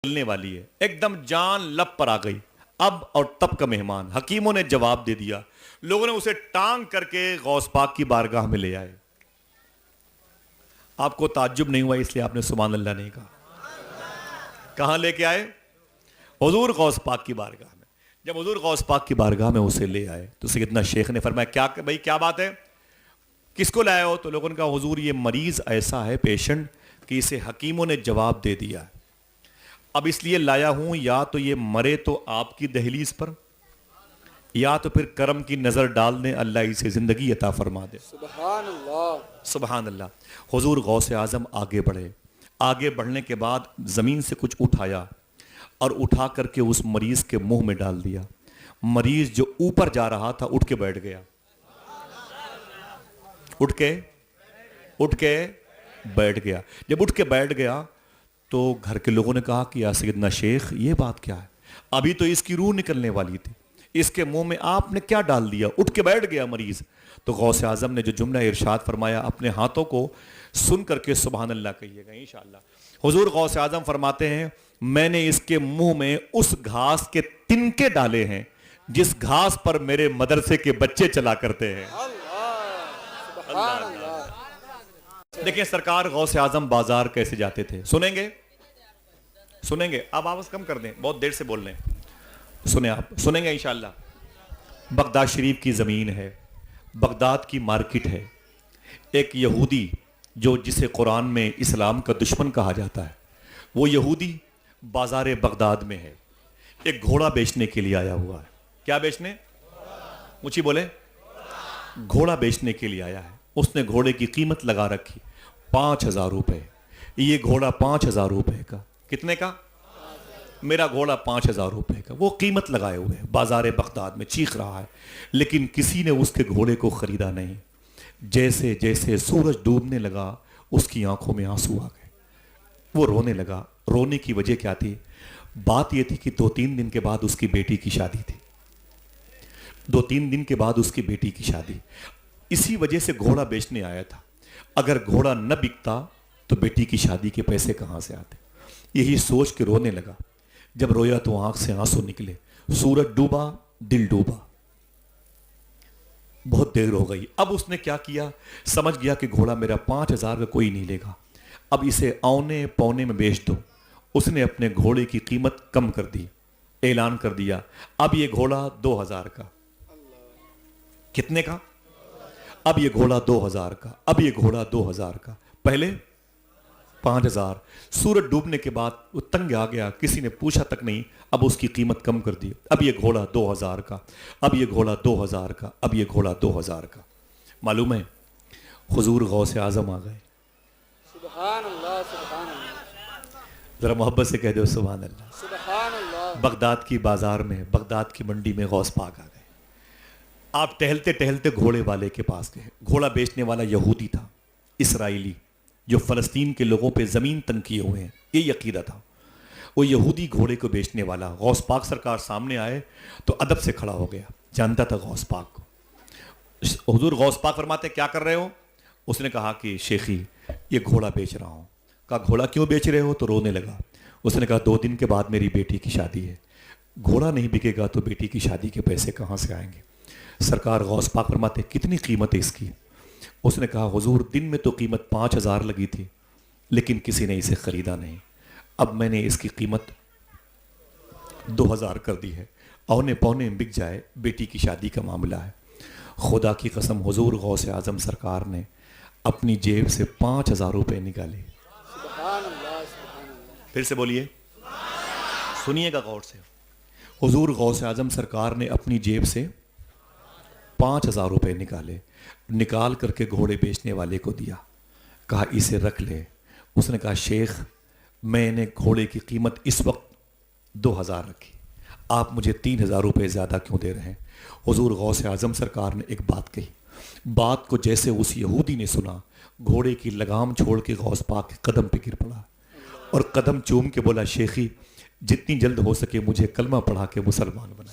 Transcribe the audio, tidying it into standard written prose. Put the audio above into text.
نکلنے والی ہے، ایک دم جان لب پر آ گئی، اب اور تب کا مہمان۔ حکیموں نے جواب دے دیا، لوگوں نے اسے ٹانگ کر کے غوث پاک کی بارگاہ میں لے آئے۔ آپ کو تعجب نہیں ہوا اس لیے آپ نے سبحان اللہ نہیں کہا۔ کہاں لے کے آئے؟ حضور غوث پاک کی بارگاہ میں۔ جب حضور غوث پاک کی بارگاہ میں اسے لے آئے تو سیدنا شیخ نے فرمایا کیا بھائی کیا بات ہے، کس کو لائے ہو؟ تو لوگوں نے کہا حضور یہ مریض ایسا ہے پیشنٹ کہ اسے حکیموں نے جواب دے دیا ہے، اب اس لیے لایا ہوں یا تو یہ مرے تو آپ کی دہلیز پر، یا تو پھر کرم کی نظر ڈال دیں اللہ اسے زندگی عطا فرما دے۔ سبحان اللہ سبحان اللہ۔ حضور غوث اعظم آگے بڑھے، آگے بڑھنے کے بعد زمین سے کچھ اٹھایا اور اٹھا کر کے اس مریض کے منہ میں ڈال دیا۔ مریض جو اوپر جا رہا تھا اٹھ کے بیٹھ گیا، اٹھ کے بیٹھ گیا۔ جب اٹھ کے بیٹھ گیا تو گھر کے لوگوں نے کہا کہ یا سیدنا شیخ یہ بات کیا ہے، ابھی تو اس کی روح نکلنے والی تھی، اس کے منہ میں آپ نے کیا ڈال دیا، اٹھ کے بیٹھ گیا مریض۔ تو غوث اعظم نے جو جملہ ارشاد فرمایا اپنے ہاتھوں کو سن کر کے سبحان اللہ کہیے گا انشاءاللہ۔ حضور غوث اعظم فرماتے ہیں میں نے اس کے منہ میں اس گھاس کے تنکے ڈالے ہیں جس گھاس پر میرے مدرسے کے بچے چلا کرتے ہیں۔ سبحان اللہ۔ دیکھیں سرکار غوث اعظم بازار کیسے جاتے تھے، سنیں گے آپ آواز کم کر دیں، بہت دیر سے بول رہے ہیں، سنیں آپ سنیں گے انشاءاللہ۔ بغداد شریف کی زمین ہے، بغداد کی مارکیٹ ہے، ایک یہودی جو جسے قرآن میں اسلام کا دشمن کہا جاتا ہے، وہ یہودی بازار بغداد میں ہے، ایک گھوڑا بیچنے کے لیے آیا ہوا ہے۔ کیا بیچنے؟ اونچی بولے، گھوڑا بیچنے کے لیے آیا ہے۔ اس نے گھوڑے کی قیمت لگا رکھی 5,000 روپے۔ یہ گھوڑا 5,000 روپے کا، کتنے کا؟ میرا گھوڑا 5,000 روپے کا، وہ قیمت لگائے ہوئے ہیں بازار بغداد میں، چیخ رہا ہے، لیکن کسی نے اس کے گھوڑے کو خریدا نہیں۔ جیسے جیسے سورج ڈوبنے لگا اس کی آنکھوں میں آنسو آ گئے، وہ رونے لگا۔ رونے کی وجہ کیا تھی؟ بات یہ تھی کہ 2-3 دن کے بعد اس کی بیٹی کی شادی تھی، 2-3 دن کے بعد اس کی بیٹی کی شادی، اسی وجہ سے گھوڑا بیچنے آیا تھا۔ اگر گھوڑا نہ بکتا تو بیٹی کی شادی کے پیسے کہاں سے آتے؟ یہی سوچ کے رونے لگا۔ جب رویا تو آنکھ سے آنسو نکلے، سورج ڈوبا دل ڈوبا، بہت دیر ہو گئی۔ اب اس نے کیا کیا، سمجھ گیا کہ گھوڑا میرا 5,000 کا کوئی نہیں لے گا، اب اسے اونے پونے میں بیچ دو۔ اس نے اپنے گھوڑے کی قیمت کم کر دی، اعلان کر دیا اب یہ گھوڑا 2,000 کا۔ کتنے کا؟ اب یہ گھوڑا 2,000 کا، اب یہ گھوڑا 2,000 کا، پہلے 5,000۔ سورج ڈوبنے کے بعد وہ تنگ آ گیا، کسی نے پوچھا تک نہیں، اب اس کی قیمت کم کر دی، اب یہ گھوڑا 2,000 کا، اب یہ گھوڑا 2,000 کا، اب یہ گھوڑا 2,000 کا۔ معلوم ہے حضور غوث اعظم آ گئے۔ سبحان اللہ سبحان اللہ ذرا محبت سے کہہ دو سبحان اللہ۔ سبحان اللہ۔ بغداد کی بازار میں، بغداد کی منڈی میں غوث پاک آ گئے۔ آپ ٹہلتے ٹہلتے گھوڑے والے کے پاس گئے۔ گھوڑا بیچنے والا یہودی تھا، اسرائیلی، جو فلسطین کے لوگوں پہ زمین تنگ کیے ہوئے ہیں، یہ عقیدہ تھا۔ وہ یہودی گھوڑے کو بیچنے والا غوث پاک سرکار سامنے آئے تو ادب سے کھڑا ہو گیا، جانتا تھا غوث پاک کو۔ حضور غوث پاک فرماتے کیا کر رہے ہو؟ اس نے کہا کہ شیخی یہ گھوڑا بیچ رہا ہوں۔ کہا گھوڑا کیوں بیچ رہے ہو؟ تو رونے لگا۔ اس نے کہا 2 دن کے بعد میری بیٹی کی شادی ہے، گھوڑا نہیں بکے گا تو بیٹی کی شادی کے پیسے کہاں سے آئیں گے؟ سرکار غوث پاک فرماتے کتنی قیمت ہے اس کی؟ اس نے کہا حضور دن میں تو قیمت 5,000 لگی تھی لیکن کسی نے اسے خریدا نہیں، اب میں نے اس کی قیمت 2,000 کر دی ہے، اونے پونے بک جائے، بیٹی کی شادی کا معاملہ ہے۔ خدا کی قسم حضور غوث اعظم سرکار نے اپنی جیب سے 5,000 روپے نکالے۔ سبحان اللہ سبحان اللہ۔ پھر سے بولیے، سنیے گا غور سے۔ حضور غوث اعظم سرکار نے اپنی جیب سے 5,000 روپے نکالے، نکال کر کے گھوڑے بیچنے والے کو دیا، کہا اسے رکھ لے۔ اس نے کہا شیخ میں نے گھوڑے کی قیمت اس وقت 2,000 رکھی، آپ مجھے 3,000 روپے زیادہ کیوں دے رہے ہیں؟ حضور غوث اعظم سرکار نے ایک بات کہی، بات کو جیسے اس یہودی نے سنا، گھوڑے کی لگام چھوڑ کے غوث پاک کے قدم پہ گر پڑا اور قدم چوم کے بولا شیخی جتنی جلد ہو سکے مجھے کلمہ پڑھا کے مسلمان بنا۔